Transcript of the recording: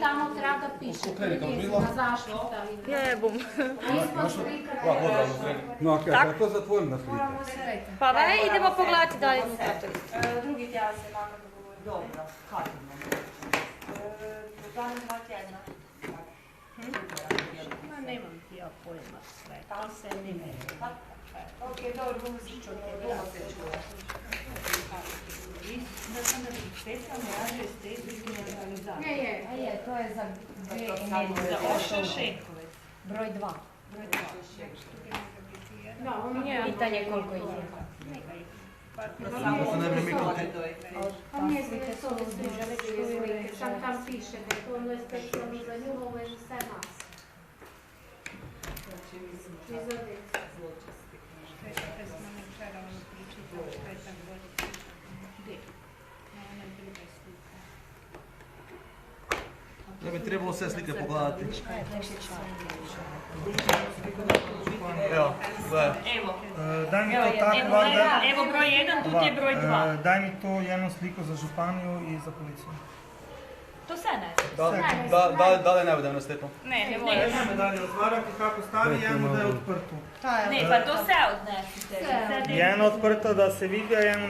tamo treba da pišete, vidite na zaštita. Jebom. Ispod slika. No, a kako zatvorim na slika? Pa vaj, idemo pogledati da je unutra. Drugi tjedan se mama dogovori. Dobro, kad imamo? Danas 2 tjedna. Ma nemam ti ja pojma sve, to se ni ne. Ok, dobro, bumo se čuti. Da sam da bih specijalno radio estetički organizaciju. Je, to je za dve energije. Za Oša Šenkovec. Broj 2. Da, ono Pitanje koliko ih je. samo se ne bi mi kod Pa nije slike su ovo snižene slike, sam tam piše da je to ono je specijalno za nju, ovo je za sve nas. Izvodi. Da bi trebalo sve slike pogledati. Evo, gledaj. Evo, Daj mi to tako, da, evo broj 1, tu ti je broj 2. daj mi to jednu sliku za županiju i za policiju. To sve ne. Da li ne budem na stepu? Ne Možemo dalje otvarati kako stavi, jedno da je odprto. Ne, pa to sve odnesite. Jedno odprto da se vidi, a jedno